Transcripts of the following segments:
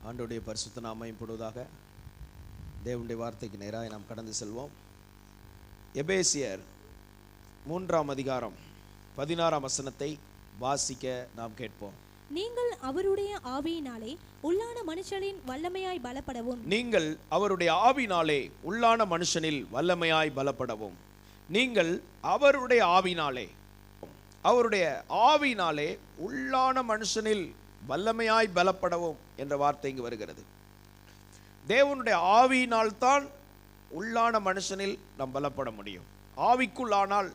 ஆண்டவருடைய பரிசுத்த நாமம் மகிமைப்படுவதாக. தேவனுடைய வார்த்தைக்கு நேராக நாம் கடந்து செல்வோம். எபேசியர் 3ஆம் அதிகாரம் 16ஆம் வசனத்தை வாசிக்க நாம் கேட்போம். நீங்கள் அவருடைய ஆவியினாலே உள்ளான மனுஷனின் வல்லமையாய் பலப்படவும். நீங்கள் அவருடைய ஆவினாலே உள்ளான மனுஷனில் வல்லமையாய் பலப்படவும். நீங்கள் அவருடைய ஆவினாலே உள்ளான மனுஷனில் வல்லமையாய் பலப்படவும் என்ற வார்த்தை இங்கு வருகிறது. தேவனுடைய ஆவியினால் தான் உள்ளான மனுஷனில் நாம் பலப்பட முடியும். ஆவிக்குள்ளானால்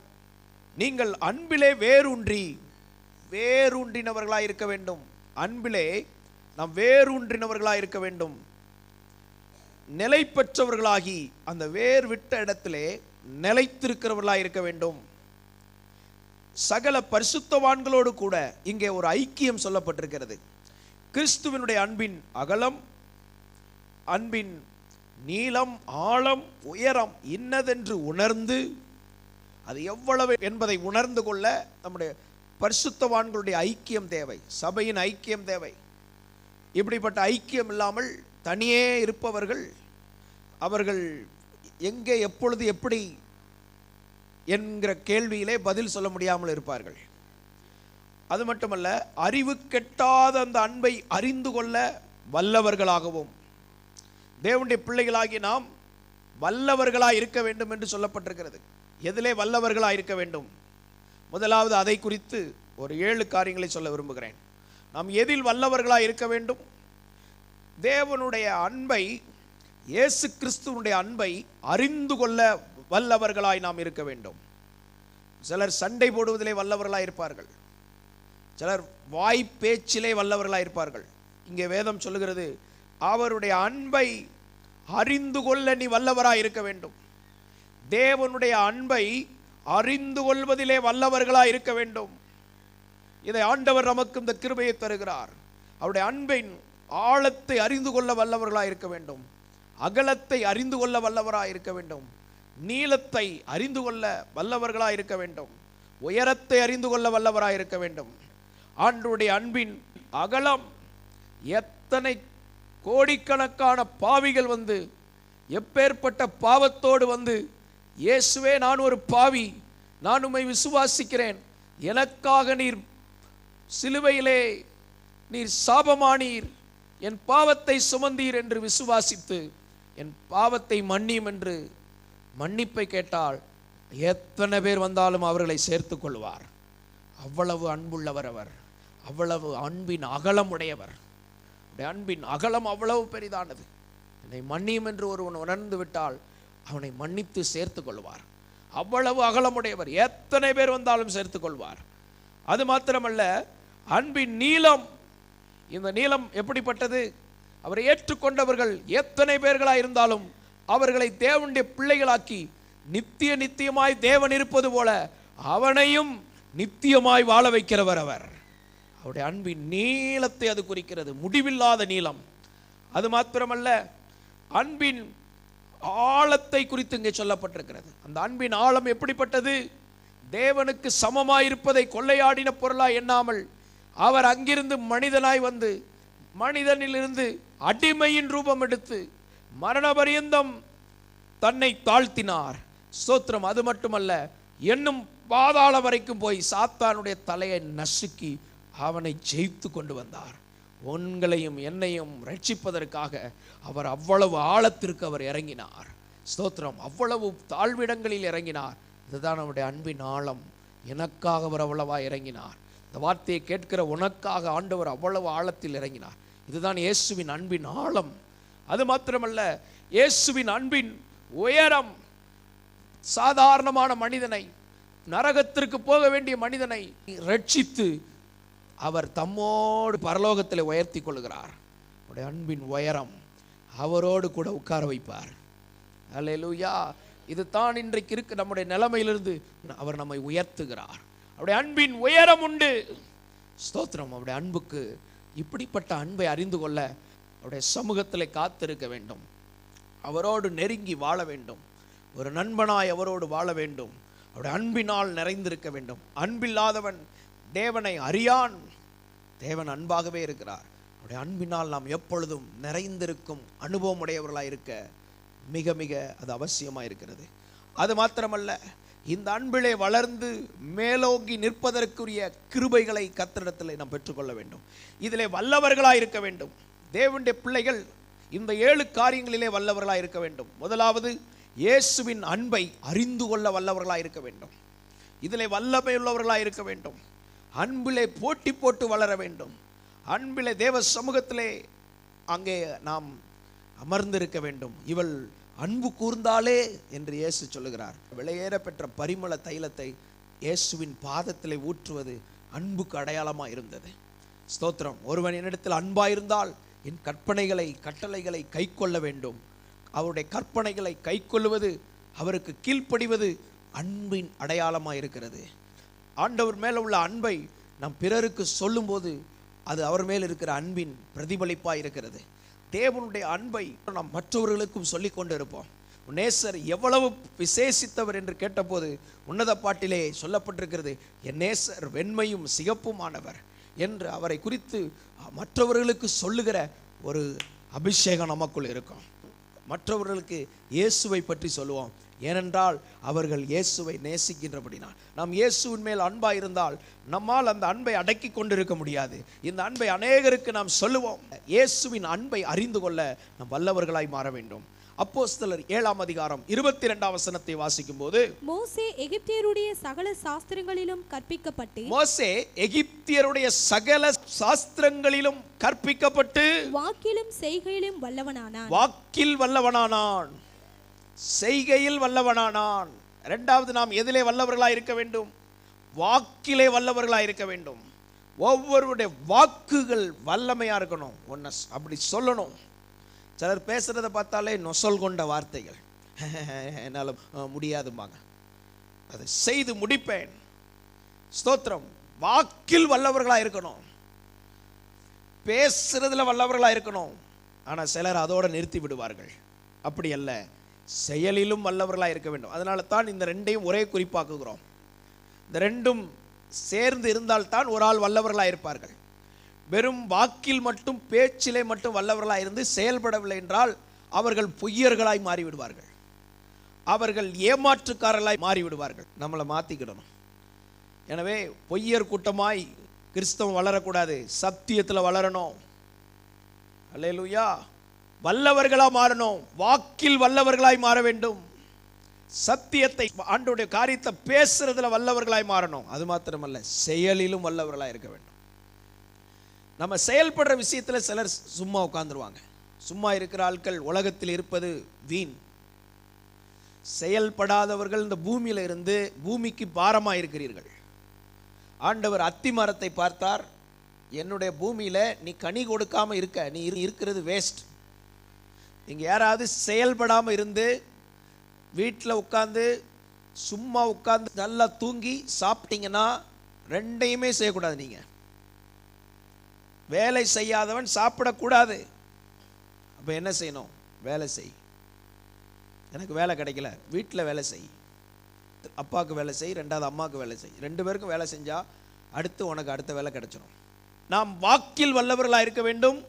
நீங்கள் அன்பிலே வேரூன்றினவர்களாய் இருக்க வேண்டும். அன்பிலே நாம் வேரூன்றினவர்களாய் இருக்க வேண்டும். நிலை பெற்றவர்களாகி அந்த வேர் விட்ட இடத்திலே நிலைத்திருக்கிறவர்களாய் இருக்க வேண்டும். சகல பரிசுத்தவான்களோடு கூட இங்கே ஒரு ஐக்கியம் சொல்லப்பட்டிருக்கிறது. கிறிஸ்துவினுடைய அன்பின் அகலம், அன்பின் நீளம், ஆழம், உயரம் இன்னதென்று உணர்ந்து அது எவ்வளவு என்பதை உணர்ந்து கொள்ள நம்முடைய பரிசுத்தவான்களுடைய ஐக்கியம் தேவை. சபையின் ஐக்கியம் தேவை. இப்படிப்பட்ட ஐக்கியம் இல்லாமல் தனியே இருப்பவர்கள் அவர்கள் எங்கே எப்பொழுது எப்படி என்கிற கேள்வியிலே பதில் சொல்ல முடியாமல் இருப்பார்கள். அது மட்டுமல்ல, அறிவு கெட்டாத அந்த அன்பை அறிந்து கொள்ள வல்லவர்களாகவும், தேவனுடைய பிள்ளைகளாகி நாம் வல்லவர்களாய் இருக்க வேண்டும் என்று சொல்லப்பட்டிருக்கிறது. எதிலே வல்லவர்களாய் இருக்க வேண்டும்? முதலாவது அதை குறித்து ஒரு 7 காரியங்களை சொல்ல விரும்புகிறேன். நாம் எதில் வல்லவர்களாய் இருக்க வேண்டும்? தேவனுடைய அன்பை, இயேசு கிறிஸ்துவனுடைய அன்பை அறிந்து கொள்ள வல்லவர்களாய் நாம் இருக்க வேண்டும். சிலர் சண்டை போடுவதிலே வல்லவர்களாய் இருப்பார்கள். சிலர் வாய் பேச்சிலே வல்லவர்களாய் இருப்பார்கள். இங்கே வேதம் சொல்லுகிறது, அவருடைய அன்பை அறிந்து கொள்ள நீ வல்லவராய் இருக்க வேண்டும். தேவனுடைய அன்பை அறிந்து கொள்வதிலே வல்லவர்களாய் இருக்க வேண்டும். இதை ஆண்டவர் நமக்கு இந்த கிருபையை தருகிறார். அவருடைய அன்பின் ஆழத்தை அறிந்து கொள்ள வல்லவர்களாய் இருக்க வேண்டும். அகலத்தை அறிந்து கொள்ள வல்லவராய் இருக்க வேண்டும். நீளத்தை அறிந்து கொள்ள வல்லவர்களாய் இருக்க வேண்டும். உயரத்தை அறிந்து கொள்ள வல்லவராய் இருக்க வேண்டும். ஆண்டவருடைய அன்பின் அகலம், எத்தனை கோடிக்கணக்கான பாவிகள் வந்து, எப்பேற்பட்ட பாவத்தோடு வந்து, இயேசுவே நான் ஒரு பாவி, நான் உம்மை விசுவாசிக்கிறேன், எனக்காக நீர் சிலுவையிலே நீர் சாபமானீர், என் பாவத்தை சுமந்தீர் என்று விசுவாசித்து என் பாவத்தை மன்னியும் என்று மன்னிப்பை கேட்டால் எத்தனை பேர் வந்தாலும் அவர்களை சேர்த்து கொள்வார். அவ்வளவு அன்புள்ளவர் அவர். அவ்வளவு அன்பின் அகலம் உடையவர். அன்பின் அகலம் அவ்வளவு பெரிதானது. என்னை மன்னியும் என்று ஒருவன் உணர்ந்து விட்டால் அவனை மன்னித்து சேர்த்து கொள்வார். அவ்வளவு அகலமுடையவர். எத்தனை பேர் வந்தாலும் சேர்த்து கொள்வார். அது மாத்திரமல்ல, அன்பின் நீளம். இந்த நீளம் எப்படிப்பட்டது? அவரை ஏற்றுக்கொண்டவர்கள் எத்தனை பேர்களாக இருந்தாலும் அவர்களை தேவனுடைய பிள்ளைகளாக்கி நித்தியமாய் தேவன் இருப்பது போல அவனையும் நித்தியமாய் வாழ வைக்கிறவர் அவர். அவருடைய அன்பின் நீளத்தை அது குறிக்கிறது, முடிவில்லாத நீளம். அது மாத்திரமல்ல, அன்பின் ஆழத்தை குறித்து இங்கே சொல்லப்பட்டிருக்கிறது. அந்த அன்பின் ஆழம் எப்படிப்பட்டது? தேவனுக்கு சமமாயிருப்பதை கொள்ளையாடின பொருளாய் எண்ணாமல் அவர் அங்கிருந்து மனிதனாய் வந்து மனிதனிலிருந்து அடிமையின் ரூபம் எடுத்து மரண பரியந்தம் தன்னை தாழ்த்தினார். ஸ்தோத்திரம். அது மட்டுமல்ல, என்னும் பாதாள வரைக்கும் போய் சாத்தானுடைய தலையை நசுக்கி அவனை ஜெயித்து கொண்டு வந்தார். உங்களையும் என்னையும் ரட்சிப்பதற்காக அவர் அவ்வளவு ஆழத்திற்கு அவர் இறங்கினார். ஸ்தோத்திரம். அவ்வளவு தாழ்விடங்களில் இறங்கினார். இதுதான் அவருடைய அன்பின் ஆழம். எனக்காக அவர் அவ்வளவா இறங்கினார். இந்த வார்த்தையை கேட்கிற உனக்காக ஆண்டவர் அவ்வளவு ஆழத்தில் இறங்கினார். இதுதான் இயேசுவின் அன்பின் ஆழம். அது மாத்திரமல்ல, இயேசுவின் அன்பின் உயரம். சாதாரணமான மனிதனை, நரகத்திற்கு போக வேண்டிய மனிதனை ரட்சித்து அவர் தம்மோடு பரலோகத்தில் உயர்த்தி கொள்கிறார். அவருடைய அன்பின் உயரம். அவரோடு கூட உட்கார வைப்பார். அல்லேலூயா. இது தான் இன்றைக்கு இருக்கு நம்முடைய நிலைமையிலிருந்து அவர் நம்மை உயர்த்துகிறார். அவருடைய அன்பின் உயரம் உண்டு. ஸ்தோத்திரம். அவருடைய அன்புக்கு, இப்படிப்பட்ட அன்பை அறிந்து கொள்ள அவருடைய சமூகத்தில் காத்திருக்க வேண்டும். அவரோடு நெருங்கி வாழ வேண்டும். ஒரு நண்பனாய் அவரோடு வாழ வேண்டும். அவருடைய அன்பினால் நிறைந்திருக்க வேண்டும். அன்பில்லாதவன் தேவனை அறியான். தேவன் அன்பாகவே இருக்கிறார். அவருடைய அன்பினால் நாம் எப்பொழுதும் நிறைந்திருக்கும் அனுபவம் உடையவர்களாக இருக்க மிக மிக அது அவசியமாக இருக்கிறது. அது மாத்திரமல்ல, இந்த அன்பிலே வளர்ந்து மேலோங்கி நிற்பதற்குரிய கிருபைகளை கர்த்தரிடத்தில் நாம் பெற்றுக்கொள்ள வேண்டும். இதிலே வல்லவர்களாக இருக்க வேண்டும். தேவனுடைய பிள்ளைகள் இந்த 7 காரியங்களிலே வல்லவர்களாக இருக்க வேண்டும். முதலாவது, இயேசுவின் அன்பை அறிந்து கொள்ள வல்லவர்களாக இருக்க வேண்டும். இதிலே வல்லமை உள்ளவர்களாக இருக்க வேண்டும். அன்பிலே போட்டி போட்டு வளர வேண்டும். அன்பிலே தேவ சமூகத்திலே அங்கே நாம் அமர்ந்திருக்க வேண்டும். இவள் அன்பு கூர்ந்தாலே என்று இயேசு சொல்லுகிறார். விலையேற பெற்ற பரிமள தைலத்தை இயேசுவின் பாதத்திலே ஊற்றுவது அன்புக்கு அடையாளமாக இருந்தது. ஸ்தோத்திரம். ஒருவன் என்னிடத்தில் அன்பாயிருந்தால் என் கற்பனைகளை கட்டளைகளை கை கொள்ள வேண்டும். அவருடைய கற்பனைகளை கை கொள்ளுவது, அவருக்கு கீழ்ப்படிவது அன்பின் அடையாளமாக இருக்கிறது. ஆண்டவர் மேல உள்ள அன்பை நாம் பிறருக்கு சொல்லும்போது அது அவர் மேல் இருக்கிற அன்பின் பிரதிபலிப்பாக இருக்கிறது. தேவனுடைய அன்பை நாம் மற்றவர்களுக்கும் சொல்லிக் கொண்டு இருப்போம். நேசர் எவ்வளவு விசேஷித்தவர் என்று கேட்டபோது உன்னத பாட்டிலே சொல்லப்பட்டிருக்கிறது, என் நேசர் வெண்மையும் சிகப்புமானவர் என்று அவரை குறித்து மற்றவர்களுக்கு சொல்லுகிற ஒரு அபிஷேகம் நமக்குள் இருக்கும். மற்றவர்களுக்கு இயேசுவை பற்றி சொல்லுவோம். ஏனென்றால் அவர்கள் இயேசுவை நேசிக்கின்றபடினால். நாம் இயேசுவின் மேல் அன்பாக இருந்தால் நம்மால் அந்த அன்பை அடக்கி கொண்டிருக்க முடியாது. இந்த அன்பை அநேகருக்கு நாம் சொல்லுவோம். இயேசுவின் அன்பை அறிந்து கொள்ள நாம் வல்லவர்களாய் மாற வேண்டும். அப்போஸ்தலர் 7ஆம் அதிகாரம் 22ஆம் வசனத்தை வாசிக்கும் போது, மோசே எகிப்தியருடைய சகல சாஸ்திரங்களிலும் கற்பிக்கப்பட்டு வாக்கிலும் செய்கையிலும் வல்லவனானான். வாக்கில் வல்லவனானான், செய்கையில் வல்லவனானான். இரண்டாவது, நாம் எதிலே வல்லவர்களாய் இருக்க வேண்டும்? வாக்கிலே வல்லவர்களாய் இருக்க வேண்டும். ஒவ்வொருடைய வாக்குகள் வல்லமையா இருக்கணும். ஒன்ன அப்படி சொல்லணும். சிலர் பேசுறதை பார்த்தாலே நொசல் கொண்ட வார்த்தைகள், என்னால் முடியாதுமாங்க, அதை செய்து முடிப்பேன். ஸ்தோத்திரம். வாக்கில் வல்லவர்களாக இருக்கணும், பேசுறதுல வல்லவர்களாக இருக்கணும். ஆனால் சிலர் அதோட நிறுத்தி விடுவார்கள். அப்படி அல்ல, செயலிலும் வல்லவர்களாக இருக்க வேண்டும். அதனால தான் இந்த ரெண்டையும் ஒரே குறிப்பாக்குகிறோம். இந்த ரெண்டும் சேர்ந்து இருந்தால்தான் ஒரு ஆள் வல்லவர்களாக இருப்பார்கள். வெறும் வாக்கில் மட்டும் பேச்சிலே மட்டும் வல்லவர்களாக இருந்து செயல்படவில்லை என்றால் அவர்கள் பொய்யர்களாய் மாறிவிடுவார்கள். அவர்கள் ஏமாற்றுக்காரர்களாய் மாறிவிடுவார்கள். நம்மளை மாற்றிக்கிடணும். எனவே பொய்யர் கூட்டமாய் கிறிஸ்தவம் வளரக்கூடாது, சத்தியத்தில் வளரணும். அல்லேலூயா. வல்லவர்களாக மாறணும். வாக்கில் வல்லவர்களாய் மாற வேண்டும். சத்தியத்தை, ஆண்டவருடைய காரியத்தை பேசுறதுல வல்லவர்களாய் மாறணும். அது மாத்திரமல்ல, செயலிலும் வல்லவர்களாய் இருக்க வேண்டும். நம்ம செயல்படுற விஷயத்தில் சிலர் சும்மா உட்கார்ந்துருவாங்க. சும்மா இருக்கிற ஆட்கள் உலகத்தில் இருப்பது வீண். செயல்படாதவர்கள் இந்த பூமியில இருந்து பூமிக்கு பாரமாக இருக்கிறீர்கள். ஆண்டவர் அத்தி மரத்தை பார்த்தார், என்னுடைய பூமியில நீ கனி கொடுக்காம இருக்க, நீ இருக்கிறது வேஸ்ட். நீங்க யாராவது செயல்படாமல் இருந்து வீட்டில் உட்காந்து சும்மா உட்காந்து நல்லா தூங்கி சாப்பிட்டீங்கன்னா ரெண்டையுமே செய்யக்கூடாது. நீங்க வேலை செய்யாதவன் சாப்பிடக்கூடாது. அப்போ என்ன செய்யணும்? வேலை செய். எனக்கு வேலை கிடைக்கல, வீட்டில் வேலை செய். அப்பாவுக்கு வேலை செய், ரெண்டாவது அம்மாவுக்கு வேலை செய். 2 பேருக்கும் வேலை செஞ்சா அடுத்து உனக்கு அடுத்த வேலை கிடைச்சிடும். நாம் வாக்கில் வல்லவர்களாக இருக்க வேண்டும்,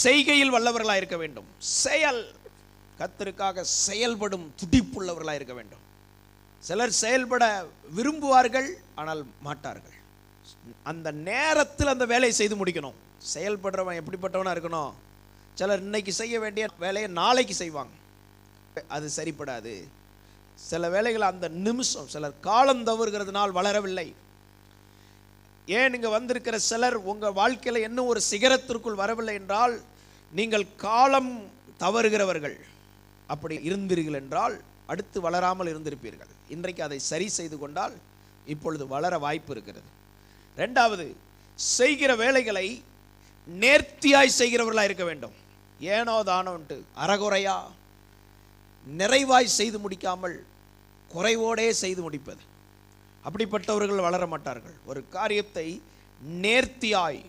செய்கையில் வல்லவர்களாக இருக்க வேண்டும். செயல், கர்த்தருக்காக செயல்படும் துடிப்புள்ளவர்களாக இருக்க வேண்டும். சிலர் செயல்பட விரும்புவார்கள், ஆனால் மாட்டார்கள். அந்த நேரத்தில் அந்த வேலையை செய்து முடிக்கணும். செயல்படுறவன் எப்படிப்பட்டவனா இருக்கணும்? சிலர் இன்னைக்கு செய்ய வேண்டிய வேலையை நாளைக்கு செய்வாங்க, அது சரிப்படாது. சில வேலைகள் அந்த நிமிஷம், சிலர் காலம் தவறுகிறதுனால் வளரவில்லை. ஏன் இங்கே வந்திருக்கிற சிலர் உங்கள் வாழ்க்கையில் இன்னும் ஒரு சிகரத்திற்குள் வரவில்லை என்றால் நீங்கள் காலம் தவறுகிறவர்கள். அப்படி இருந்தீர்கள் என்றால் அடுத்து வளராமல் இருந்திருப்பீர்கள். இன்றைக்கு அதை சரி செய்து கொண்டால் இப்பொழுது வளர வாய்ப்பு இருக்கிறது. ரெண்டாவது, செய்கிற வேலைகளை நேர்த்தியாய் செய்கிறவர்களாக இருக்க வேண்டும். ஏனோ தானோன்ட்டு அறகுறையா நிறைவாய் செய்து முடிக்காமல் குறைவோடே செய்து முடிப்பது, அப்படிப்பட்டவர்கள் வளர மாட்டார்கள். ஒரு காரியத்தை நேர்த்தியாய்,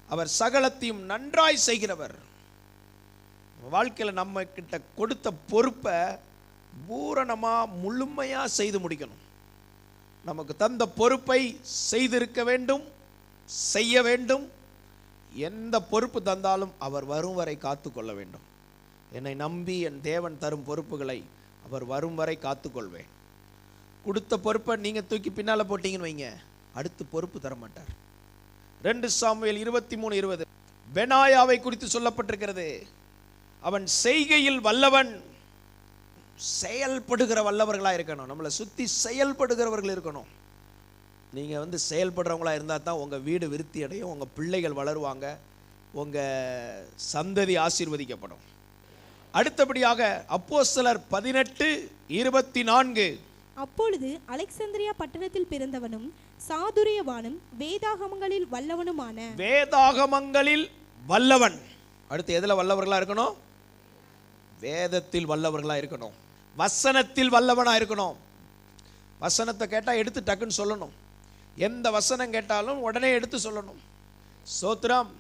அவர் சகலத்தையும் நன்றாய் செய்கிறவர். வாழ்க்கையில் நம்ம கிட்ட கொடுத்த பொறுப்பை பூரணமா முழுமையா செய்து முடிக்கணும். நமக்கு தந்த பொறுப்பை செய்திருக்க வேண்டும், செய்ய வேண்டும். எந்த பொறுப்பு தந்தாலும் அவர் வரும் வரை காத்து கொள்ள வேண்டும். என்னை நம்பி என் தேவன் தரும் பொறுப்புகளை அவர் வரும் வரை காத்துக்கொள்வேன். கொடுத்த பொறுப்பை நீங்கள் தூக்கி பின்னால் போட்டீங்கன்னு வைங்க, அடுத்து பொறுப்பு தர மாட்டார். 2 சாமுவேல் 23:20 பெனாயாவை குறித்து சொல்லப்பட்டிருக்கிறது. அவன் செய்கையில் வல்லவன். செயல்படுகிற வல்லவர்களாக இருக்கணும். நம்மளை சுற்றி செயல்படுகிறவர்கள் இருக்கணும். நீங்கள் செயல்படுறவங்களா இருந்தால் தான் உங்கள் வீடு விருத்தி அடையும், உங்கள் பிள்ளைகள் வளருவாங்க, உங்கள் சந்ததி ஆசீர்வதிக்கப்படும். அடுத்தபடியாக அப்போஸ்தலர் 18:24 அப்பொழுது அலெக்சந்திரியா பட்டணத்தில் பிறந்தவனும் சாதுரியவானும் வேதாகமங்களில் வல்லவனுமான வேதாகமங்களில் வல்லவன். அடுத்து எதில் வல்லவர்களாக இருக்கணும்? வேதத்தில் வல்லவர்களாக இருக்கணும். வசனத்தில் வல்லவனாக இருக்கணும். வசனத்தை கேட்டால் எடுத்து டக்குன்னு சொல்லணும். எந்த வசனம் கேட்டாலும் உடனே எடுத்து சொல்லணும். ஸ்தோத்திரம்.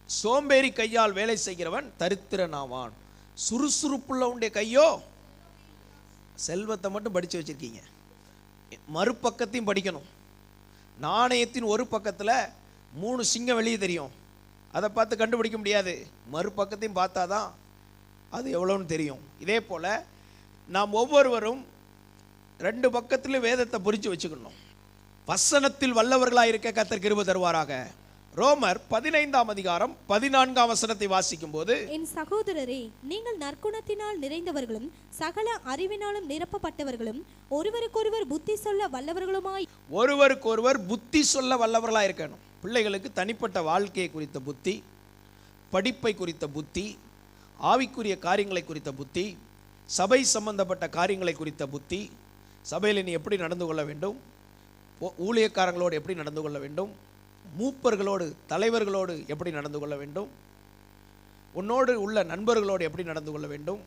சோம்பேறி கையால் வேலை செய்கிறவன் தரித்திரனாவான், சுறுசுறுப்புள்ளவனுடைய கையோ. செல்வத்தை மட்டும் படித்து வச்சிருக்கீங்க, மறுபக்கத்தையும் படிக்கணும். நாணயத்தின் ஒரு பக்கத்தில் 3 சிங்கம் வெளியே தெரியும், அதை பார்த்து கண்டுபிடிக்க முடியாது. மறுபக்கத்தையும் பார்த்தா தான் அது எவ்வளோன்னு தெரியும். இதே போல் நாம் ஒவ்வொருவரும் 2 பக்கத்திலும் வேதத்தை புரிச்சு வச்சுக்கணும். வசனத்தில் வல்லவர்களாக இருக்க கர்த்தர் கிருபை தருவாராக. ரோமர் 15:14 வாசிக்கும் போது, என் சகோதரரே, நீங்கள் நற்குணத்தினால் நிறைந்தவர்களும் சகல அறிவினாலும் நிரப்பப்பட்டவர்களும் ஒருவருக்கொருவர் புத்தி சொல்ல வல்லவர்களுமாய். ஒருவருக்கொருவர் புத்தி சொல்ல வல்லவர்களாக இருக்கணும். பிள்ளைகளுக்கு தனிப்பட்ட வாழ்க்கையை குறித்த புத்தி, படிப்பை குறித்த புத்தி, ஆவிக்குரிய காரியங்களை குறித்த புத்தி, சபை சம்பந்தப்பட்ட காரியங்களை குறித்த புத்தி, சபையில் நீ எப்படி நடந்து கொள்ள வேண்டும், ஊழியக்காரங்களோடு எப்படி நடந்து கொள்ள வேண்டும், மூப்பர்களோடு தலைவர்களோடு எப்படி நடந்து கொள்ள வேண்டும், உன்னோடு உள்ள நண்பர்களோடு எப்படி நடந்து கொள்ள வேண்டும்,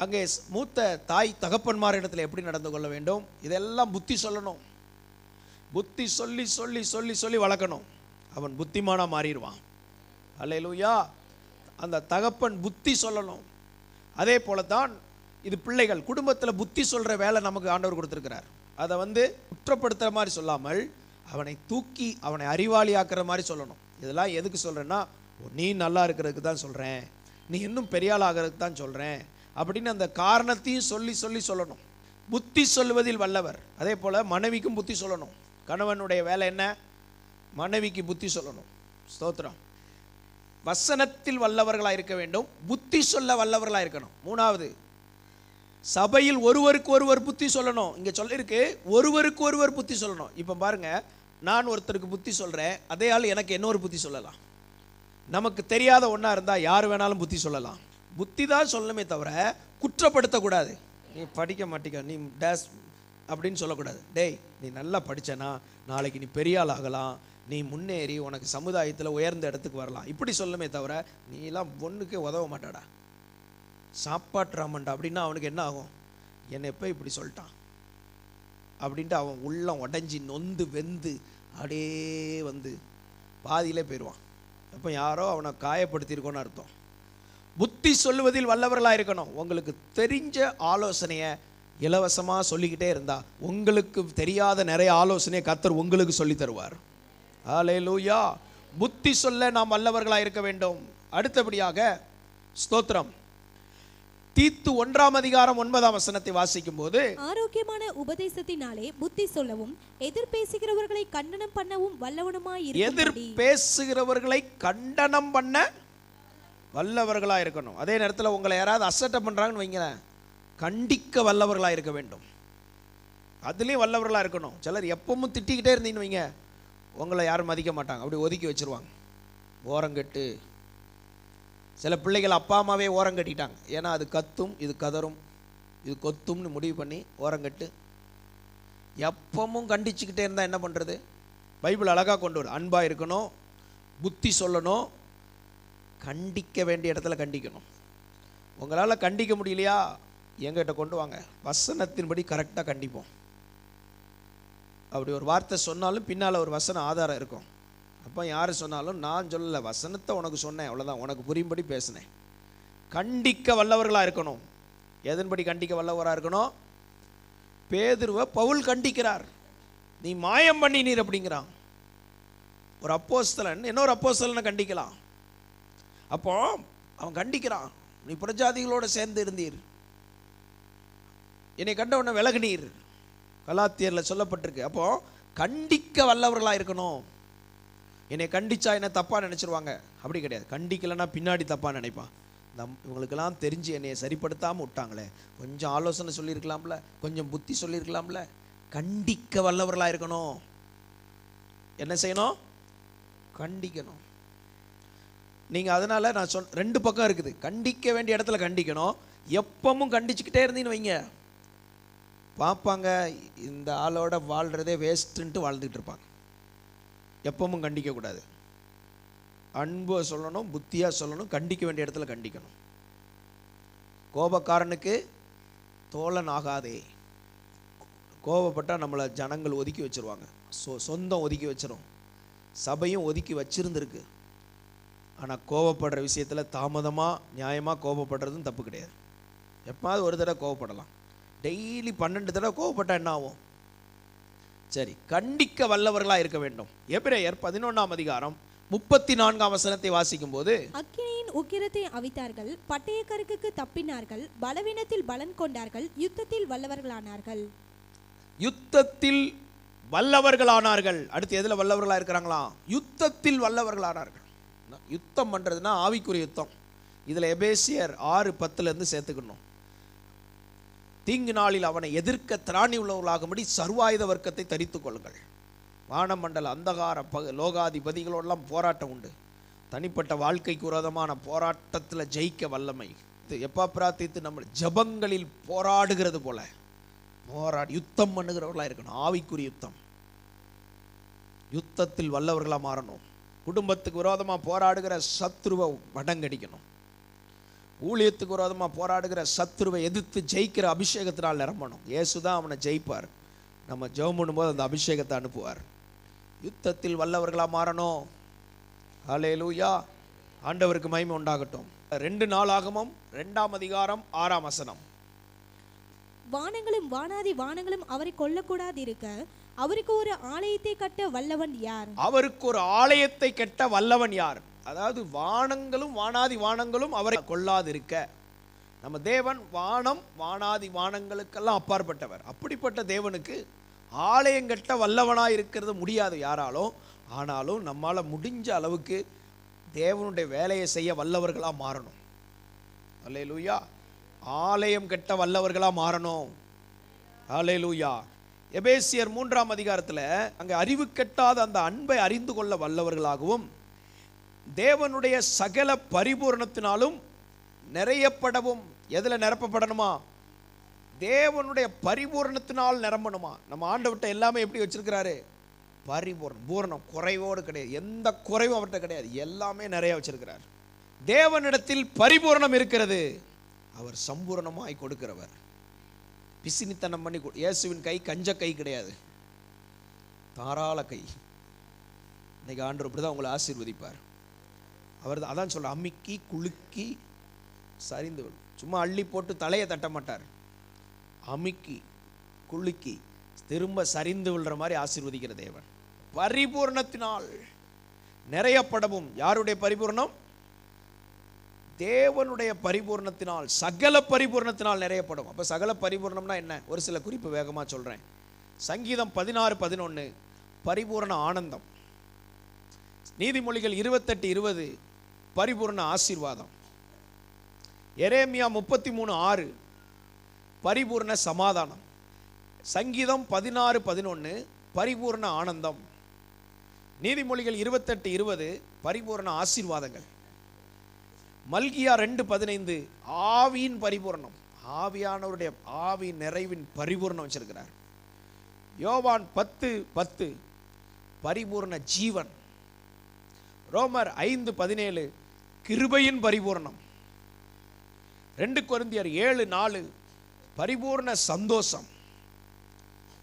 அங்கே மூத்த தாய் தகப்பன்மாரிடத்தில் எப்படி நடந்து கொள்ள வேண்டும், இதெல்லாம் புத்தி சொல்லணும். புத்தி சொல்லி சொல்லி சொல்லி சொல்லி வளர்க்கணும். அவன் புத்திமானாக மாறிடுவான். அல்லேலூயா. அந்த தகப்பன் புத்தி சொல்லணும். அதே போல தான் இது பிள்ளைகள் குடும்பத்தில் புத்தி சொல்கிற வேலை நமக்கு ஆண்டவர் கொடுத்துருக்கிறார். அதை குற்றப்படுத்துகிற மாதிரி சொல்லாமல் அவனை தூக்கி அவனை அறிவாளியாக்குற மாதிரி சொல்லணும். இதெல்லாம் எதுக்கு சொல்கிறேன்னா, நீ நல்லா இருக்கிறதுக்கு தான் சொல்கிறேன், நீ இன்னும் பெரிய ஆள் ஆகிறதுக்கு தான் சொல்கிறேன் அப்படின்னு அந்த காரணத்தையும் சொல்லி சொல்லி சொல்லணும். புத்தி சொல்வதில் வல்லவர். அதே போல் மனைவிக்கும் புத்தி சொல்லணும். கணவனுடைய வேலை என்ன? மனைவிக்கு புத்தி சொல்லணும். ஸ்தோத்திரம். வசனத்தில் வல்லவர்களாக இருக்க வேண்டும், புத்தி சொல்ல வல்லவர்களாக இருக்கணும். 3வது, சபையில் ஒருவருக்கு ஒருவர் புத்தி சொல்லணும். இங்கே சொல்லியிருக்கு ஒருவருக்கு ஒருவர் புத்தி சொல்லணும். இப்போ பாருங்க, நான் ஒருத்தருக்கு புத்தி சொல்கிறேன், அதே ஆள் எனக்கு இன்னொரு புத்தி சொல்லலாம். நமக்கு தெரியாத ஒன்றா இருந்தால் யார் வேணாலும் புத்தி சொல்லலாம். புத்தி தான் சொல்லணுமே தவிர குற்றப்படுத்தக்கூடாது. நீ படிக்க மாட்டேங்க, நீ டேஸ் அப்படின்னு சொல்லக்கூடாது. டேய், நீ நல்லா படித்தனா நாளைக்கு நீ பெரிய ஆள் ஆகலாம், நீ முன்னேறி உனக்கு சமுதாயத்தில் உயர்ந்த இடத்துக்கு வரலாம், இப்படி சொல்லணுமே தவிர நீலாம் ஒன்றுக்கே உதவ மாட்டாடா, சாப்பாட்டுறாமண்டா அப்படின்னா அவனுக்கு என்ன ஆகும்? என்னை எப்போ இப்படி சொல்லிட்டான் அப்படின்ட்டு அவன் உள்ளம் உடஞ்சி நொந்து வெந்து அப்படியே பாதியிலே போயிடுவான். அப்போ யாரோ அவனை காயப்படுத்தியிருக்கோன்னு அர்த்தம். புத்தி சொல்லுவதில் வல்லவர்களாக இருக்கணும். உங்களுக்கு தெரிஞ்ச ஆலோசனையை இலவசமாக சொல்லிக்கிட்டே இருந்தா உங்களுக்கு தெரியாத நிறைய ஆலோசனையை கர்த்தர் உங்களுக்கு சொல்லி தருவார். ஹல்லேலூயா. புத்தி சொல்ல நாம் வல்லவர்களாக இருக்க வேண்டும். அடுத்தபடியாக ஸ்தோத்திரம், தீத்து 1:9 வாசிக்கும் போது, ஆரோக்கியமான உபதேசத்தினாலே புத்தி சொல்லவும் எதிர்பேசுகிறவர்களை கண்டனம் பண்ணவும் வல்லவனுமாய் இருக்கணும். எதிர்பேசுகிறவர்களை கண்டனம் பண்ண வல்லவர்களாக இருக்கணும். அதே நேரத்தில் உங்களை யாராவது அசட்டை பண்ணுறாங்கன்னு வைங்களேன், கண்டிக்க வல்லவர்களாக இருக்க வேண்டும். அதுலேயும் வல்லவர்களாக இருக்கணும். சிலர் எப்பவும் திட்டிக்கிட்டே இருந்தீங்கன்னு வைங்க, உங்களை யாரும் மதிக்க மாட்டாங்க, அப்படி ஒதுக்கி வச்சுருவாங்க, ஓரங்கட்டு. சில பிள்ளைகள் அப்பா அம்மாவே ஓரம் கட்டிட்டாங்க. ஏன்னா அது கத்தும், இது கதரும், இது கொத்தும்னு முடிவு பண்ணி ஓரங்கட்டு. எப்பவும் கண்டிச்சுக்கிட்டே இருந்தால் என்ன பண்ணுறது? பைபிள் அழகாக கொண்டு வரும். அன்பாக இருக்கணும், புத்தி சொல்லணும், கண்டிக்க வேண்டிய இடத்துல கண்டிக்கணும். உங்களால் கண்டிக்க முடியலையா, எங்கிட்ட கொண்டு வாங்க, வசனத்தின்படி கரெக்டாக கண்டிப்போம். அப்படி ஒரு வார்த்தை சொன்னாலும் பின்னால் ஒரு வசன ஆதாரம் இருக்கும். அப்போ யார் சொன்னாலும் நான் சொல்லலை, வசனத்தை உனக்கு சொன்னேன், அவ்வளோதான், உனக்கு புரியும்படி பேசினேன். கண்டிக்க வல்லவர்களாக இருக்கணும். எதன்படி கண்டிக்க வல்லவராக இருக்கணும்? பேதுருவை பவுல் கண்டிக்கிறார். நீ மாயம் பண்ணினீர் அப்படிங்கிறான். ஒரு அப்போஸ்தலன் இன்னொரு அப்போஸ்தலனை கண்டிக்கலாம். அப்போ அவன் கண்டிக்கிறான், நீ புறஜாதிகளோடு சேர்ந்து இருந்தீர், என்னை கண்ட உடனே விலகுனீர், கலாத்தியரில் சொல்லப்பட்டிருக்கு. அப்போ கண்டிக்க வல்லவர்களாக இருக்கணும். என்னை கண்டிச்சா என்ன தப்பாக நினச்சிருவாங்க, அப்படி கிடையாது. கண்டிக்கலைன்னா பின்னாடி தப்பாக நினைப்பான். இவங்களுக்கெல்லாம் தெரிஞ்சு என்னை சரிப்படுத்தாமல் விட்டாங்களே, கொஞ்சம் ஆலோசனை சொல்லியிருக்கலாம்ல, கொஞ்சம் புத்தி சொல்லியிருக்கலாம்ல. கண்டிக்க வல்லவர்களாக இருக்கணும். என்ன செய்யணும்? கண்டிக்கணும். நீங்கள் அதனால் நான் ரெண்டு பக்கம் இருக்குது. கண்டிக்க வேண்டிய இடத்துல கண்டிக்கணும். எப்பவும் கண்டிச்சுக்கிட்டே இருந்தீங்கன்னு வைங்க, பார்ப்பாங்க இந்த ஆளோட வாழ்கிறதே வேஸ்ட்டுன்ட்டு வாழ்ந்துட்டு இருப்பாங்க. எப்பவும் கண்டிக்கக்கூடாது. அன்பு சொல்லணும், புத்தியாக சொல்லணும், கண்டிக்க வேண்டிய இடத்துல கண்டிக்கணும். கோபக்காரனுக்கு தோழன் ஆகாதே. கோபப்பட்டால் நம்மளை ஜனங்கள் ஒதுக்கி வச்சுருவாங்க, சொந்தம் ஒதுக்கி வச்சிரும், சபையும் ஒதுக்கி வச்சிருந்துருக்கு. ஆனால் கோபப்படுற விஷயத்தில் தாமதமாக நியாயமாக கோபப்படுறதும் தப்பு கிடையாது. எப்பாவது ஒரு தடவை கோபப்படலாம். டெய்லி 12 தடவை கோபப்பட்டால் என்ன ஆகும்? சரி, கண்டிக்க வல்லவர்களாக இருக்க வேண்டும். எபிரேயர் 11ஆம் அதிகாரம் 34ஆம் வசனத்தை வாசிக்கும் போது, அக்கினியின் உக்கிரத்தை அவித்தார்கள், பட்டயக்கருக்குக்கு தப்பினார்கள், பலவீனத்தில் பலன் கொண்டார்கள், யுத்தத்தில் வல்லவர்களானார்கள். யுத்தத்தில் வல்லவர்களானார்கள். அடுத்து எதில் வல்லவர்களாக இருக்கிறாங்களா? யுத்தத்தில் வல்லவர்களானார்கள். யுத்தம் பண்ணுறதுனா ஆவிக்குரிய யுத்தம். இதில் எபேசியர் 6:10 சேர்த்துக்கணும். தீங்கு நாளில் அவனை எதிர்க்க திராணி உள்ளவர்களாகும்படி சர்வாயுத வர்க்கத்தை தரித்துக் கொள்ளுங்கள். வானமண்டல அந்தகார லோகாதிபதிகளோடெல்லாம் போராட்டம் உண்டு. தனிப்பட்ட வாழ்க்கைக்கு விரோதமான போராட்டத்தில் ஜெயிக்க வல்லமை. எப்போ பிரார்த்தித்து நம்ம ஜபங்களில் போராடுகிறது போல யுத்தம் பண்ணுகிறவர்களாக இருக்கணும். ஆவிக்குரிய யுத்தம். யுத்தத்தில் வல்லவர்களாக மாறணும். குடும்பத்துக்கு விரோதமாக போராடுகிற சத்ருவை மடங்கடிக்கணும். ஊழியத்துக்கு விரோதமாக போராடுகிற சத்ருவை எதிர்த்து ஜெயிக்கிற அபிஷேகத்தினால் நிரம்பணும். இயேசுதான் அவனை ஜெயிப்பார். நம்ம ஜெபம் பண்ணும்போது அந்த அபிஷேகத்தை அனுப்புவார். யுத்தத்தில் வல்லவர்களாக மாறணும். ஹல்லேலூயா. ஆண்டவருக்கு மகிமை உண்டாகட்டும். 2 நாளாகமம் 2ஆம் அதிகாரம் 6ஆம் வசனம். வானங்களும் வானாதி வானங்களும் அவரை கொல்லக்கூடாதிருக்க அவருக்கு ஒரு ஆலயத்தை கட்ட வல்லவன் யார்? அவருக்கு ஒரு ஆலயத்தை கட்ட வல்லவன் யார்? அதாவது வானங்களும் வானாதி வானங்களும் அவரை கொள்ளாதிருக்க. நம்ம தேவன் வானம் வானாதி வானங்களுக்கெல்லாம் அப்பாற்பட்டவர். அப்படிப்பட்ட தேவனுக்கு ஆலயம் கட்ட வல்லவனாக இருக்கிறது முடியாது யாராலும். ஆனாலும் நம்மால் முடிஞ்ச அளவுக்கு தேவனுடைய வேலையை செய்ய வல்லவர்களாக மாறணும். அல்லேலூயா. ஆலயம் கட்ட வல்லவர்களாக மாறணும். அல்லேலூயா. எபேசியர் 3ஆம் அதிகாரத்தில் அங்கே அறிவு கெட்டாத அந்த அன்பை அறிந்து கொள்ள வல்லவர்களாகவும் தேவனுடைய சகல பரிபூரணத்தினாலும் நிறையப்படவும். எதில் நிரப்பப்படணுமா? தேவனுடைய பரிபூரணத்தினால் நிரம்பணுமா? நம்ம ஆண்டவர்கிட்ட எல்லாமே எப்படி வச்சிருக்கிறாரு? பூரணம், குறைவோடு கிடையாது. எந்த குறைவும் அவர்கிட்ட கிடையாது. எல்லாமே நிறைய வச்சிருக்கிறார். தேவனிடத்தில் பரிபூரணம் இருக்கிறது. அவர் சம்பூரணமாய் கொடுக்கிறவர். பிசினித்தனம் பண்ணி இயேசுவின் கை கஞ்ச கை கிடையாது, தாராள கை. இன்னைக்கு ஆண்டவர் இப்படிதான் உங்களை ஆசீர்வதிப்பார். அவர் அதான் சொல்ற, அம்மிக்கி குலுக்கி சரிந்து சும்மா அள்ளி போட்டு தலையை தட்ட மாட்டார். அமுக்கி குலுக்கி திரும்ப சரிந்து விழுற மாதிரி ஆசீர்வதிக்கிற தேவன். பரிபூர்ணத்தினால் நிறையப்படவும். யாருடைய பரிபூர்ணம்? தேவனுடைய பரிபூர்ணத்தினால், சகல பரிபூர்ணத்தினால் நிறையப்படும். அப்ப சகல பரிபூர்ணம்னா என்ன? ஒரு சில குறிப்பு வேகமா சொல்றேன். சங்கீதம் 16:11 பரிபூர்ண ஆனந்தம். நீதிமொழிகள் 28:20 பரிபூர்ண ஆசீர்வாதம். எரேமியா 33:6 பரிபூர்ண சமாதானம். சங்கீதம் 16:11 பரிபூர்ண ஆனந்தம். நீதிமொழிகள் 28:20 பரிபூர்ண ஆசீர்வாதங்கள். மல்கியா 2:15 ஆவியின் பரிபூர்ணம். ஆவியானவருடைய ஆவி நிறைவின் பரிபூர்ணம் வச்சிருக்கிறார். யோவான் 10:10 பரிபூர்ண ஜீவன். ரோமர் 5:17 கிருபையின் பரிபூர்ணம். 2 கொரிந்தியர் 7:4 பரிபூர்ண சந்தோஷம்.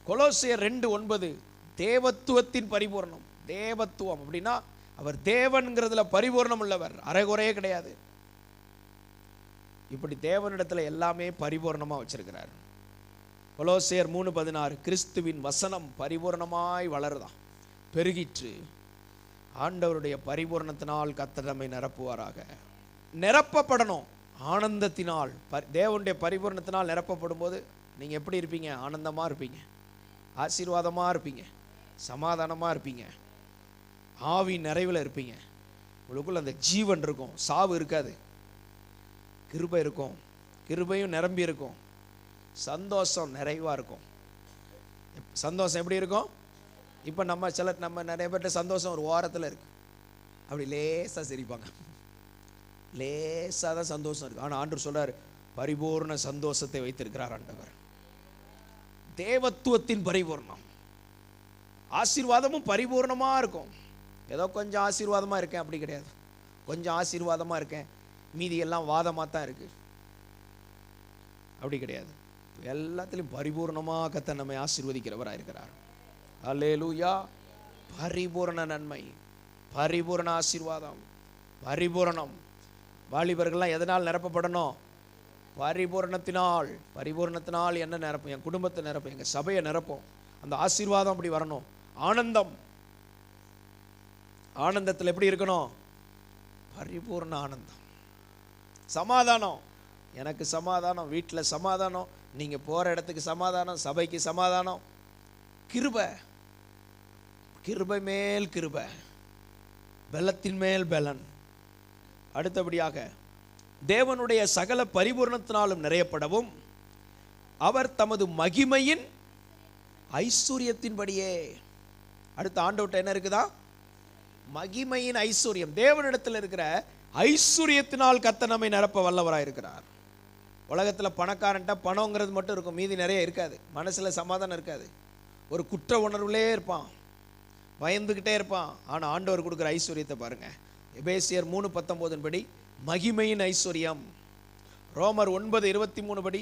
கொலோசியர் 2:9 தேவத்துவத்தின் பரிபூர்ணம். தேவத்துவம் அப்படின்னா அவர் தேவன்கிறதுல பரிபூர்ணம் உள்ளவர், அரைகுறையே கிடையாது. இப்படி தேவனிடத்துல எல்லாமே பரிபூர்ணமா வச்சிருக்கிறார். கொலோசியர் 3:16 கிறிஸ்துவின் வசனம் பரிபூர்ணமாய் வளருதான், பெருகிற்று. ஆண்டவருடைய பரிபூரணத்தினால் கர்த்தர் நம்மை நிரப்புவாராக. நிரப்பப்படணும் ஆனந்தத்தினால். தேவனுடைய பரிபூரணத்தினால் நிரப்பப்படும் போது நீங்கள் எப்படி இருப்பீங்க? ஆனந்தமாக இருப்பீங்க, ஆசீர்வாதமாக இருப்பீங்க, சமாதானமாக இருப்பீங்க, ஆவி நிறைவில் இருப்பீங்க. உங்களுக்குள்ள அந்த ஜீவன் இருக்கும், சாவு இருக்காது, கிருபை இருக்கும், கிருபையும் நிரம்பி இருக்கும், சந்தோஷம் நிறைவாக இருக்கும். சந்தோஷம் எப்படி இருக்கும்? இப்போ நம்ம நிறைய பேர்ட்ட சந்தோஷம் ஒரு வாரத்தில் இருக்கு, அப்படி லேசாக சிரிப்பாங்க, லேசாக தான் சந்தோஷம் இருக்கு. ஆனால் ஆண்டவர் சொல்றார், பரிபூர்ண சந்தோஷத்தை வைத்திருக்கிறார் ஆண்டவர். தேவத்துவத்தின் பரிபூர்ணம், ஆசீர்வாதமும் பரிபூர்ணமாக இருக்கும். ஏதோ கொஞ்சம் ஆசீர்வாதமாக இருக்கேன் அப்படி கிடையாது. கொஞ்சம் ஆசீர்வாதமாக இருக்கேன், மீதி எல்லாம் வாதமாக தான் இருக்கு, அப்படி கிடையாது. எல்லாத்திலும் பரிபூர்ணமாக கர்த்தர் நம்மை ஆசீர்வதிக்கிறவராக இருக்கிறார். அல்லேலூயா. பரிபூர்ண நன்மை, பரிபூர்ண ஆசீர்வாதம், பரிபூரணம். வாலிபர்கள்லாம் எதனால் நிரப்பப்படணும்? பரிபூரணத்தினால். பரிபூரணத்தினால் என்ன நிரப்பும்? என் குடும்பத்தை நிரப்பும், எங்கள் சபையை நிரப்பும். அந்த ஆசீர்வாதம் அப்படி வரணும். ஆனந்தம், ஆனந்தத்தில் எப்படி இருக்கணும்? பரிபூர்ண ஆனந்தம். சமாதானம், எனக்கு சமாதானம், வீட்டில் சமாதானம், நீங்கள் போகிற இடத்துக்கு சமாதானம், சபைக்கு சமாதானம். கிருபை, கிருபை மேல் கிருபை, பலத்தின் மேல் பலன். அடுத்தபடியாக தேவனுடைய சகல பரிபூர்ணத்தினாலும் நிறையப்படவும் அவர் தமது மகிமையின் ஐஸ்வர்யத்தின்படியே. அடுத்த ஆண்டவர்ட்ட என்ன இருக்குதா? மகிமையின் ஐஸ்வர்யம். தேவனிடத்தில் இருக்கிற ஐஸ்வர்யத்தினால் கர்த்தர் நம்மை நிரப்ப வல்லவராக இருக்கிறார். உலகத்தில் பணக்காரன்ட்ட பணங்கிறது மட்டும் இருக்கும், மீதி நிறைய இருக்காது. மனசில் சமாதானம் இருக்காது, ஒரு குற்ற உணர்வுலே இருப்பான், பயந்துக்கிட்டே இருப்பான். ஆனால் ஆண்டவர் கொடுக்குற ஐஸ்வர்யத்தை பாருங்க. எபேசியர் 3:19 படி மகிமையின் ஐஸ்வர்யம். ரோமர் 9:23 படி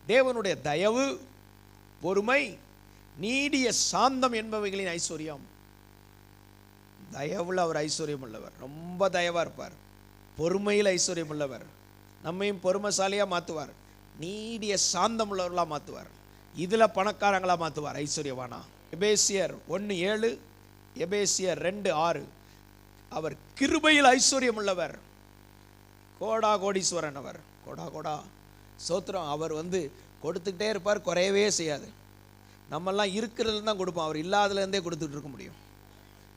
தேவனுடைய தயவு, பொறுமை, நீடிய சாந்தம் என்பவைகளின் ஐஸ்வர்யம். தயவுல அவர் ஐஸ்வர்யம் உள்ளவர், ரொம்ப தயவா இருப்பார். பொறுமையில் ஐஸ்வர்யம் உள்ளவர், நம்மையும் பொறுமைசாலியா மாற்றுவார். நீடிய சாந்தம் உள்ளவர்களா மாற்றுவார். இதுல பணக்காரங்களா மாற்றுவார், ஐஸ்வர்யவானா. எபேசியர் 1:7, எபேசியர் 2:6. அவர் கிருபையில் ஐஸ்வர்யம் உள்ளவர், கோடா கோடீஸ்வரன். அவர் கோடா கோடா சோத்திரம். அவர் கொடுத்துக்கிட்டே இருப்பார், குறையவே செய்யாது. நம்மெல்லாம் இருக்கிறதுல தான் கொடுப்போம், அவர் இல்லாததுலேருந்தே கொடுத்துட்டு இருக்க முடியும்.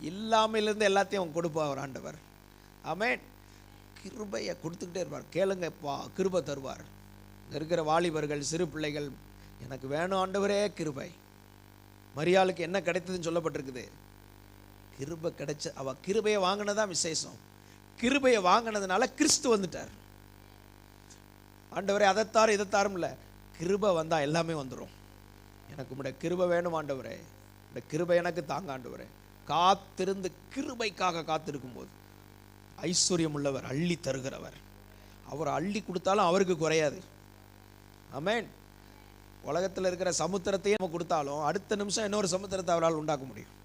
இல்லாமலேருந்து எல்லாத்தையும் கொடுப்பார் அவர் ஆண்டவர். ஆமென். கிருபையை கொடுத்துக்கிட்டே இருப்பார். கேளுங்கப்பா, கிருபை தருவார். இருக்கிற வாலிபர்கள், சிறு பிள்ளைகள், எனக்கு வேணும் ஆண்டவரே கிருபை. மரியாளுக்கு என்ன கிடைத்ததுன்னு சொல்லப்பட்டிருக்குது? கிருபை கிடைச்ச. அவ கிருபையை வாங்கினதான் விசேஷம். கிருபையை வாங்கினதுனால கிறிஸ்து வந்துட்டார். ஆண்டவரே அதைத்தாரும் இதைத்தாரும் இல்லை, கிருபை வந்தா எல்லாமே வந்துடும். எனக்கு உடைய கிருபை வேணும் ஆண்டவரே, இந்த கிருபை எனக்கு தாங்க ஆண்டவரே. காத்திருந்து கிருபைக்காக காத்திருக்கும் போது ஐஸ்வர்யம் உள்ளவர், அள்ளி தருகிறவர். அவர் அள்ளி கொடுத்தாலும் அவருக்கு குறையாது. ஆமென். உலகத்தில் இருக்கிற சமுத்திரத்தையே நம்ம கொடுத்தாலும் அடுத்த நிமிஷம் இன்னொரு சமுத்திரத்தை அவரால் உண்டாக்க முடியும்.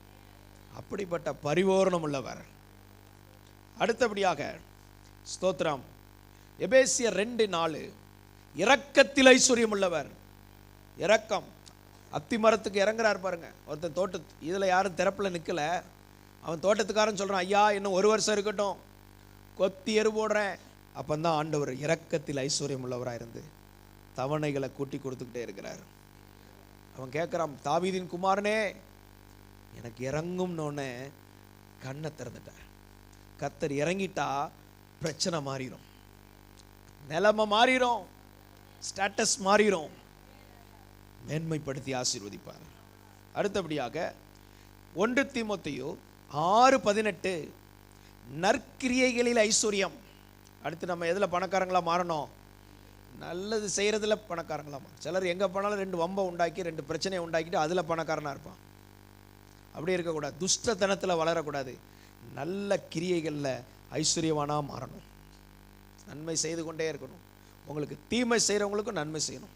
அப்படிப்பட்ட பரிபூரணம் உள்ளவர். அடுத்தபடியாக ஸ்தோத்திரம், எபேசியர் 2:4 இரக்கத்தில் ஐஸ்வர்யம் உள்ளவர். இரக்கம். அத்தி மரத்துக்கு இறங்குறாரு பாருங்க ஒருத்தன். இதில் யாரும் திறப்பில் நிற்கல. அவன் தோட்டத்துக்காரன் சொல்கிறான், ஐயா இன்னும் 1 வருஷம் இருக்கட்டும், கொத்தி எரு போடுறேன். அப்பந்தான் ஆண்டவர் இரக்கத்தில் ஐஸ்வர்யம் உள்ளவராக இருந்து தவணைகளை கூட்டி கொடுத்துக்கிட்டே இருக்கிறார். அவன் கேட்குறான், தாவீதின் குமாரனே எனக்கு இறங்கும்னோடனே கண்ணை திறந்துட்டார். கர்த்தர் இறங்கிட்டா பிரச்சனை மாறிடும், நிலைமை மாறிடும், ஸ்டேட்டஸ் மாறிடும், மேன்மைப்படுத்தி ஆசீர்வதிப்பார். அடுத்தபடியாக 1 தீமோத்தேயு 6:18 நற்கிரியைகளில் ஐஸ்வர்யம். அடுத்து நம்ம எதில் பணக்காரங்களா மாறணும்? நல்லது செய்கிறதுல பணக்காரங்களா. சிலர் எங்கே போனாலும் 2 வம்பை உண்டாக்கி 2 பிரச்சனையை உண்டாக்கிட்டு அதில் பணக்காரனாக இருப்பான். அப்படி இருக்கக்கூடாது. துஷ்டத்தனத்தில் வளரக்கூடாது. நல்ல கிரியைகளில் ஐஸ்வர்யவானாக மாறணும். நன்மை செய்து கொண்டே இருக்கணும். உங்களுக்கு தீமை செய்கிறவங்களுக்கும் நன்மை செய்யணும்.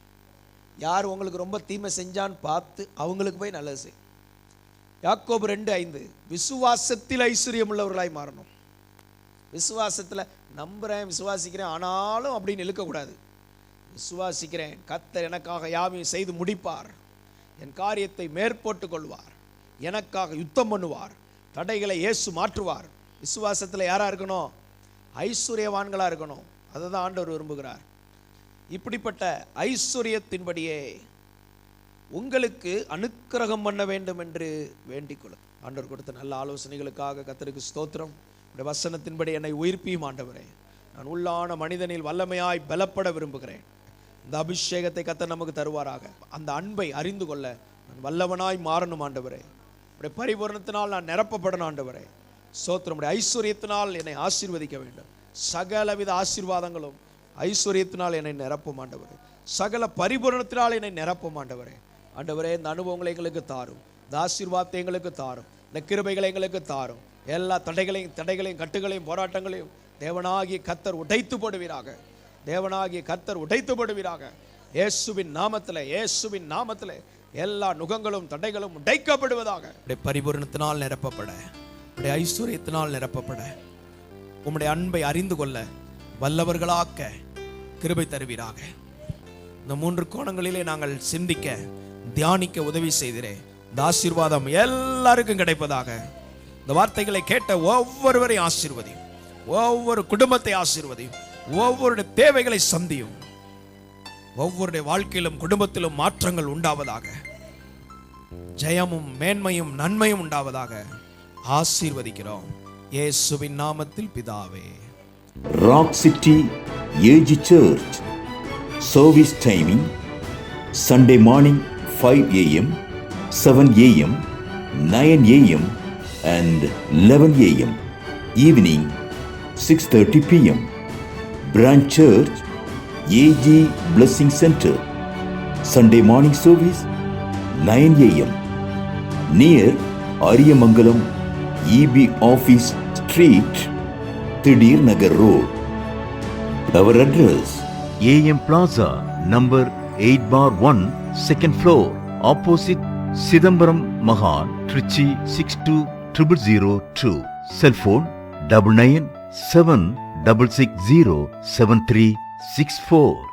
யார் உங்களுக்கு ரொம்ப தீமை செஞ்சான்னு பார்த்து அவங்களுக்கு போய் நல்லது செய். யாக்கோபு 2:5 விசுவாசத்தில் ஐஸ்வர்யம் உள்ளவர்களாய் மாறணும். விசுவாசத்தில் நம்புகிறேன், விசுவாசிக்கிறேன், ஆனாலும் அப்படின்னு இழுக்கக்கூடாது. விசுவாசிக்கிறேன், கர்த்தர் எனக்காக யாவையும் செய்து முடிப்பார், என் காரியத்தை மேற்போட்டு கொள்வார், எனக்காக யுத்தம் பண்ணுவார், தடைகளை இயேசு மாற்றுவார். விசுவாசத்தில் யாரா இருக்கணும்? ஐஸ்வர்யவான்களா இருக்கணும். அதை தான் ஆண்டவர் விரும்புகிறார். இப்படிப்பட்ட ஐஸ்வர்யத்தின்படியே உங்களுக்கு அனுக்கிரகம் பண்ண வேண்டும் என்று வேண்டிக் கொள்ள ஆண்டவர் கொடுத்த நல்ல ஆலோசனைகளுக்காக கர்த்தருக்கு ஸ்தோத்திரம். உடைய வசனத்தின்படி என்னை உயிர்ப்பியும் ஆண்டவரே. நான் உள்ளான மனிதனில் வல்லமையாய் பலப்பட விரும்புகிறேன். இந்த அபிஷேகத்தை கர்த்தர் நமக்கு தருவாராக. அந்த அன்பை அறிந்து கொள்ள நான் வல்லவனாய் மாறணும் ஆண்டவரே. உடைய பரிபூரணத்தினால் நான் நிரப்பப்படணும் ஆண்டவரே. ஸ்தோத்திரம். உடைய ஐஸ்வர்யத்தினால் என்னை ஆசீர்வதிக்க வேண்டும். சகலவித ஆசீர்வாதங்களும் ஐஸ்வர்யத்தினால் என்னை நிரப்பும் ஆண்டவரே. சகல பரிபூரணத்தினால் என்னை நிரப்பும் ஆண்டவரே. ஆண்டவரே, இந்த அனுபவங்களை எங்களுக்கு தாரும். இந்த ஆசீர்வாதத்தை எங்களுக்கு தாரும். இந்த கிருபைகளை எங்களுக்கு தாரும். எல்லா தடைகளையும் கட்டுகளையும் போராட்டங்களையும் தேவனாகிய கர்த்தர் உடைத்து போடுவீராக. தேவனாகிய கர்த்தர் உடைத்து போடுவீராக. இயேசுவின் நாமத்திலே எல்லா நுகங்களும் தடைகளும் உடைக்கப்படுவதாக. பரிபூரணத்தினால் நிரப்பப்பட, உடைய ஐஸ்வர்யத்தினால் நிரப்பப்பட, உம்முடைய அன்பை அறிந்து கொள்ள வல்லவர்களாக்க கிருபை தருவீராக. இந்த 3 கோணங்களிலே நாங்கள் சிந்திக்க தியானிக்க உதவி செய்கிறே. இந்த ஆசீர்வாதம் எல்லாருக்கும் கிடைப்பதாக. இந்த வார்த்தைகளை கேட்ட ஒவ்வொருவரையும் ஆசீர்வதியும். ஒவ்வொரு குடும்பத்தை ஆசீர்வதியும். ஒவ்வொருடைய தேவைகளை சந்தியும். ஒவ்வொருடைய வாழ்க்கையிலும் குடும்பத்திலும் மாற்றங்கள் உண்டாவதாக. ஜெயமும் மேன்மையும் நன்மையும் உண்டாவதாக ஆசீர்வதிக்கிறோம் இயேசுவின் நாமத்தில் பிதாவே. Rock City AG church service timing Sunday morning 5 a.m., 7 a.m., 9 a.m. and 11 a.m. Evening 6:30 p.m. Branch Church AG Blessing Center. Sunday morning service 9 a.m. near Ariyamangalam EB Office Street, Thidir Nagar Road. Our address AM Plaza, number 8/1, second floor, opposite Sidambaram Mahan, Trichy 620002. Cell phone 9976607364.